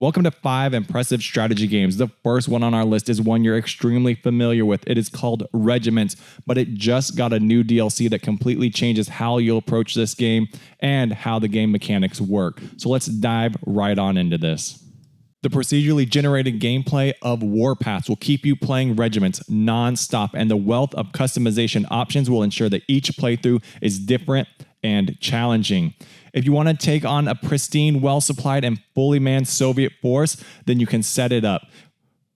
Welcome to 5 impressive strategy games. The first one on our list is one you're extremely familiar with. It is called Regiments, but it just got a new DLC that completely changes how you'll approach this game and how the game mechanics work. So let's dive right on into this. The procedurally generated gameplay of Warpaths will keep you playing Regiments non-stop, and the wealth of customization options will ensure that each playthrough is different and challenging. If you want to take on a pristine, well-supplied, and fully manned Soviet force, then you can set it up.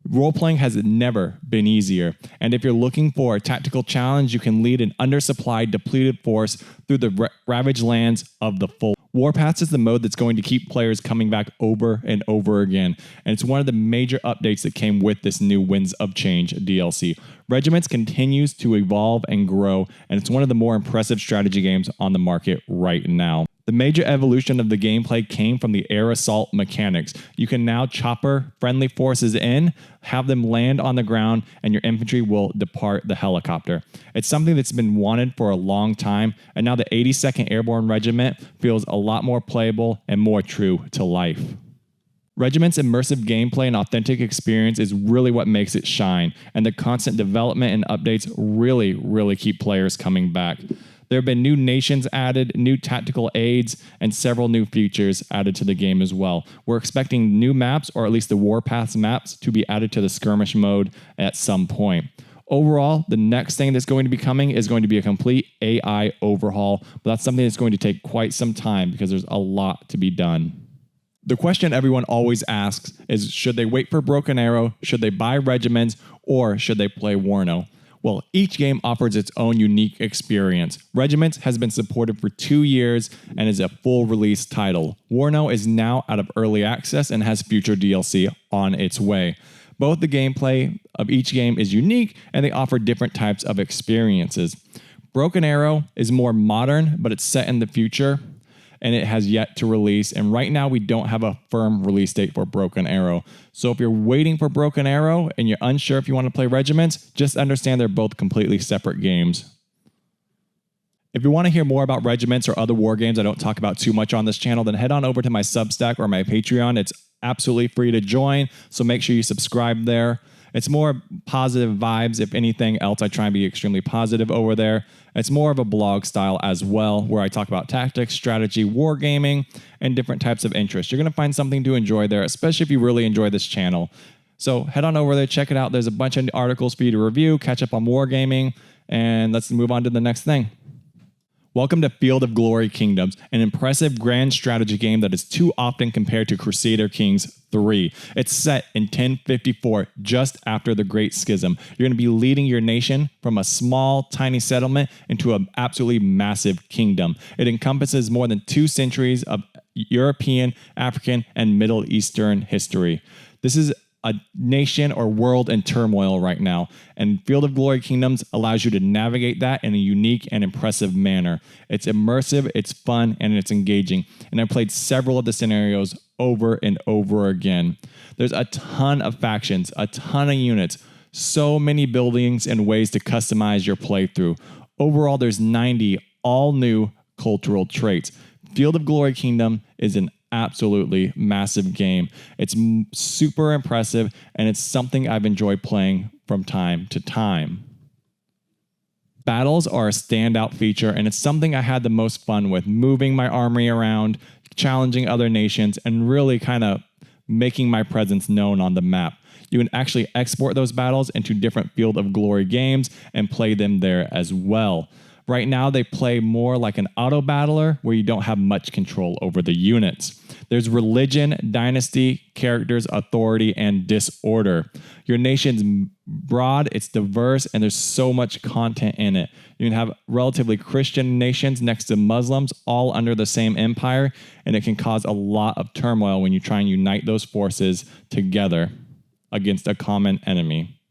Role-playing has never been easier, and if you're looking for a tactical challenge, you can lead an undersupplied, depleted force through the ravaged lands of the full. Warpaths is the mode that's going to keep players coming back over and over again, and it's one of the major updates that came with this new Winds of Change DLC. Regiments continues to evolve and grow, and it's one of the more impressive strategy games on the market right now. The major evolution of the gameplay came from the air assault mechanics. You can now chopper friendly forces in, have them land on the ground, and your infantry will depart the helicopter. It's something that's been wanted for a long time, and now the 82nd Airborne Regiment feels a lot more playable and more true to life. Regiment's immersive gameplay and authentic experience is really what makes it shine, and the constant development and updates really keep players coming back. There have been new nations added, new tactical aids, and several new features added to the game as well. We're expecting new maps, or at least the Warpaths maps, to be added to the skirmish mode at some point. Overall, the next thing that's going to be coming is going to be a complete AI overhaul, but that's something that's going to take quite some time because there's a lot to be done. The question everyone always asks is, should they wait for Broken Arrow, should they buy Regiments, or should they play Warno? Well, each game offers its own unique experience. Regiments has been supported for 2 years and is a full release title. Warno is now out of early access and has future DLC on its way. Both the gameplay of each game is unique and they offer different types of experiences. Broken Arrow is more modern, but it's set in the future and it has yet to release. And right now we don't have a firm release date for Broken Arrow. So if you're waiting for Broken Arrow and you're unsure if you want to play Regiments, just understand they're both completely separate games. If you want to hear more about Regiments or other war games I don't talk about too much on this channel, then head on over to my Substack or my Patreon. It's absolutely free to join, so make sure you subscribe there. It's more positive vibes. If anything else, I try and be extremely positive over there. It's more of a blog style as well, where I talk about tactics, strategy, wargaming, and different types of interests. You're going to find something to enjoy there, especially if you really enjoy this channel. So head on over there, check it out. There's a bunch of articles for you to review, catch up on wargaming, and let's move on to the next thing. Welcome to Field of Glory Kingdoms, an impressive grand strategy game that is too often compared to Crusader Kings 3. It's set in 1054, just after the Great Schism. You're going to be leading your nation from a small, tiny settlement into an absolutely massive kingdom. It encompasses more than 2 centuries of European, African, and Middle Eastern history. This is a nation or world in turmoil right now, and Field of Glory Kingdoms allows you to navigate that in a unique and impressive manner. It's immersive, it's fun, and it's engaging, and I've played several of the scenarios over and over again. There's a ton of factions, a ton of units, so many buildings and ways to customize your playthrough. Overall, there's 90 all new cultural traits. Field of Glory Kingdom is an absolutely massive game. It's super impressive, and it's something I've enjoyed playing from time to time. Battles are a standout feature, and it's something I had the most fun with, moving my army around, challenging other nations, and really kind of making my presence known on the map. You can actually export those battles into different Field of Glory games and play them there as well. Right now, they play more like an auto-battler where you don't have much control over the units. There's religion, dynasty, characters, authority, and disorder. Your nation's broad, it's diverse, and there's so much content in it. You can have relatively Christian nations next to Muslims, all under the same empire, and it can cause a lot of turmoil when you try and unite those forces together against a common enemy.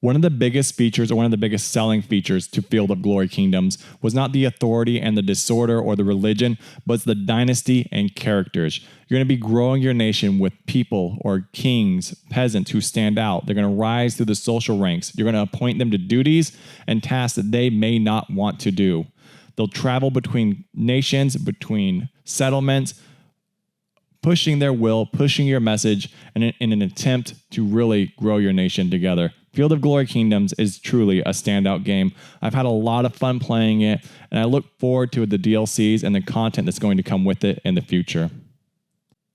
One of the biggest features, or one of the biggest selling features to Field of Glory Kingdoms was not the authority and the disorder or the religion, but it's the dynasty and characters. You're going to be growing your nation with people or kings, peasants who stand out. They're going to rise through the social ranks. You're going to appoint them to duties and tasks that they may not want to do. They'll travel between nations, between settlements, pushing their will, pushing your message in an attempt to really grow your nation together. Field of Glory Kingdoms is truly a standout game. I've had a lot of fun playing it, and I look forward to the DLCs and the content that's going to come with it in the future.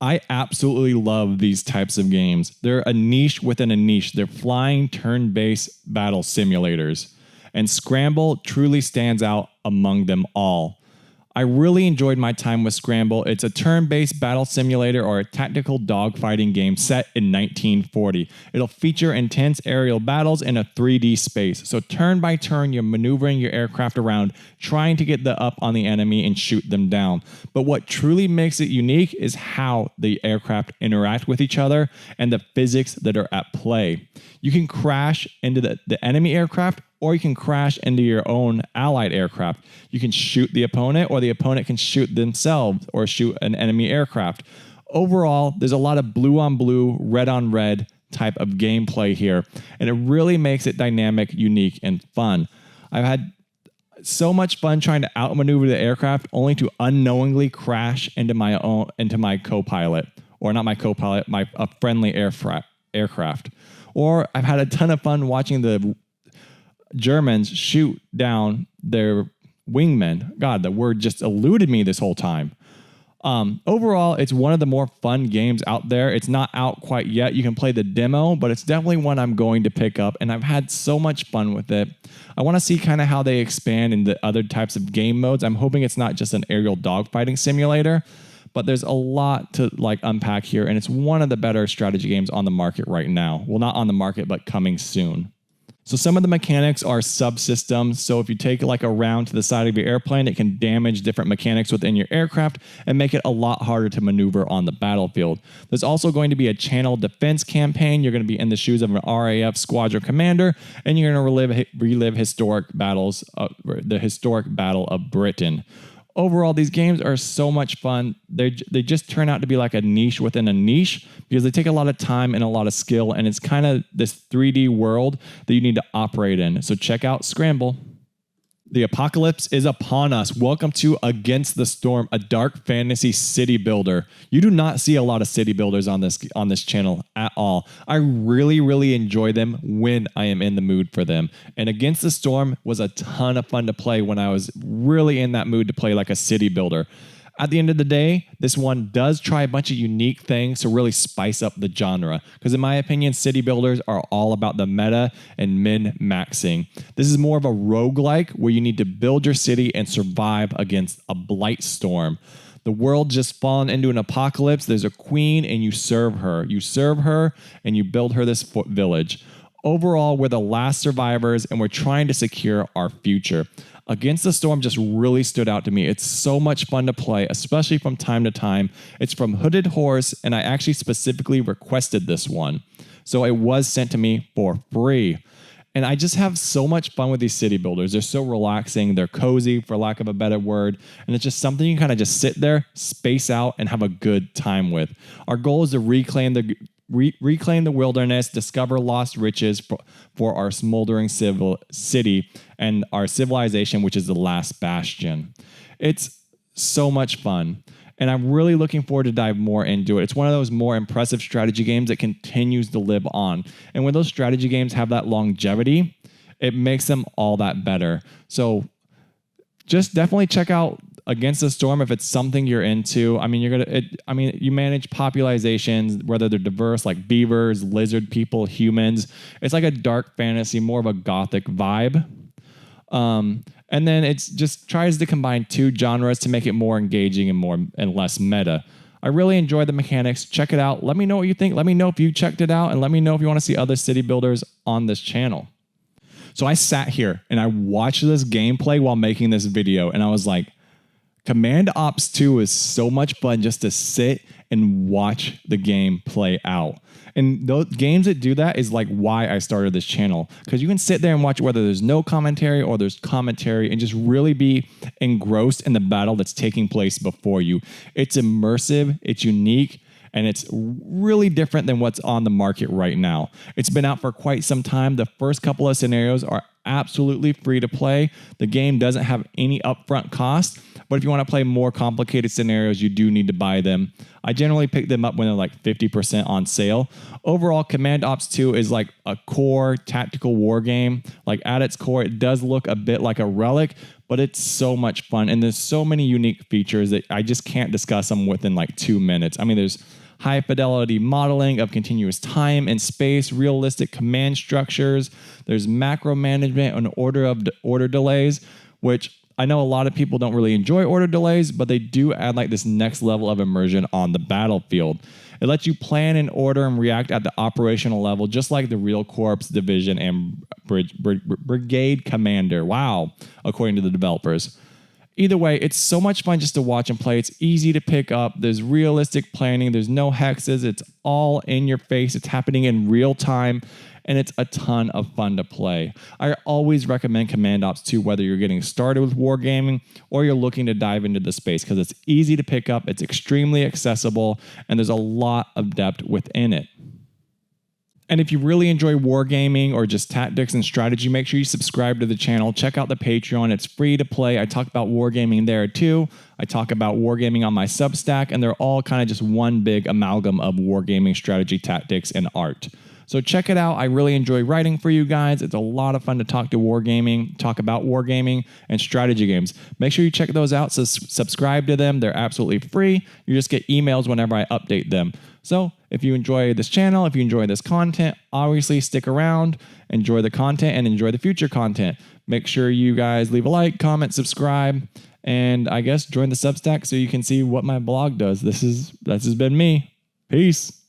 I absolutely love these types of games. They're a niche within a niche. They're flying turn-based battle simulators, and Scramble truly stands out among them all. I really enjoyed my time with Scramble. It's a turn-based battle simulator or a tactical dogfighting game set in 1940. It'll feature intense aerial battles in a 3D space. So turn by turn, you're maneuvering your aircraft around, trying to get the up on the enemy and shoot them down. But what truly makes it unique is how the aircraft interact with each other and the physics that are at play. You can crash into the enemy aircraft, or you can crash into your own allied aircraft. You can shoot the opponent, or the opponent can shoot themselves or shoot an enemy aircraft. Overall, there's a lot of blue on blue, red on red type of gameplay here, and it really makes it dynamic, unique, and fun. I've had so much fun trying to outmaneuver the aircraft, only to unknowingly crash into my co-pilot, or not my co-pilot, a friendly aircraft. Or I've had a ton of fun watching the Germans shoot down their wingmen. God, the word just eluded me this whole time. Overall, it's one of the more fun games out there. It's not out quite yet. You can play the demo, but it's definitely one I'm going to pick up, and I've had so much fun with it. I want to see kind of how they expand into other types of game modes. I'm hoping it's not just an aerial dogfighting simulator, but there's a lot to unpack here, and it's one of the better strategy games on the market right now. Well, not on the market, but coming soon. So some of the mechanics are subsystems. So if you take a round to the side of your airplane, it can damage different mechanics within your aircraft and make it a lot harder to maneuver on the battlefield. There's also going to be a channel defense campaign. You're going to be in the shoes of an RAF squadron commander, and you're going to relive historic battles, the historic Battle of Britain. Overall, these games are so much fun. They just turn out to be like a niche within a niche because they take a lot of time and a lot of skill, and it's kind of this 3D world that you need to operate in. So check out Scramble. The apocalypse is upon us. Welcome to Against the Storm, a dark fantasy city builder. You do not see a lot of city builders on this channel at all. I really enjoy them when I am in the mood for them. And Against the Storm was a ton of fun to play when I was really in that mood to play like a city builder. At the end of the day, this one does try a bunch of unique things to really spice up the genre. Because in my opinion, city builders are all about the meta and min-maxing. This is more of a roguelike where you need to build your city and survive against a blight storm. The world just fallen into an apocalypse. There's a queen and you serve her. You serve her and you build her this village. Overall, we're the last survivors and we're trying to secure our future. Against the Storm just really stood out to me. It's so much fun to play, especially from time to time. It's from Hooded Horse, and I actually specifically requested this one. So it was sent to me for free. And I just have so much fun with these city builders. They're so relaxing. They're cozy, for lack of a better word. And it's just something you kind of just sit there, space out, and have a good time with. Our goal is to reclaim the wilderness, discover lost riches for our smoldering city and our civilization, which is the last bastion. It's so much fun, and I'm really looking forward to dive more into it. It's one of those more impressive strategy games that continues to live on. And when those strategy games have that longevity, it makes them all that better. So just definitely check out Against the Storm if it's something you're into. I mean, you manage populations, whether they're diverse, like beavers, lizard people, humans. It's like a dark fantasy, more of a gothic vibe. And then it just tries to combine two genres to make it more engaging and less meta. I really enjoy the mechanics. Check it out. Let me know what you think. Let me know if you checked it out, and let me know if you want to see other city builders on this channel. So I sat here and I watched this gameplay while making this video, and I was like, Command Ops 2 is so much fun just to sit and watch the game play out. And those games that do that is like why I started this channel. Because you can sit there and watch whether there's no commentary or there's commentary and just really be engrossed in the battle that's taking place before you. It's immersive, it's unique, and it's really different than what's on the market right now. It's been out for quite some time. The first couple of scenarios are absolutely free to play. The game doesn't have any upfront cost, but if you want to play more complicated scenarios, you do need to buy them. I generally pick them up when they're like 50% on sale. Overall, Command Ops 2 is like a core tactical war game. Like at its core, it does look a bit like a relic, but it's so much fun. And there's so many unique features that I just can't discuss them within like 2 minutes. I mean, there's high fidelity modeling of continuous time and space, realistic command structures. There's macro management and order delays, which I know a lot of people don't really enjoy order delays, but they do add like this next level of immersion on the battlefield. It lets you plan and order and react at the operational level, just like the real Corps, Division, and Brigade Commander. Wow, according to the developers. Either way, it's so much fun just to watch and play. It's easy to pick up. There's realistic planning. There's no hexes. It's all in your face. It's happening in real time, and it's a ton of fun to play. I always recommend Command Ops 2, whether you're getting started with wargaming or you're looking to dive into the space, because it's easy to pick up, it's extremely accessible, and there's a lot of depth within it. And if you really enjoy wargaming or just tactics and strategy, make sure you subscribe to the channel. Check out the Patreon. It's free to play. I talk about wargaming there too. I talk about wargaming on my Substack, and they're all kind of just one big amalgam of wargaming, strategy, tactics, and art. So check it out. I really enjoy writing for you guys. It's a lot of fun to talk about wargaming and strategy games. Make sure you check those out. So subscribe to them. They're absolutely free. You just get emails whenever I update them. So if you enjoy this channel, if you enjoy this content, obviously stick around, enjoy the content, and enjoy the future content. Make sure you guys leave a like, comment, subscribe, and I guess join the Substack so you can see what my blog does. This has been me. Peace.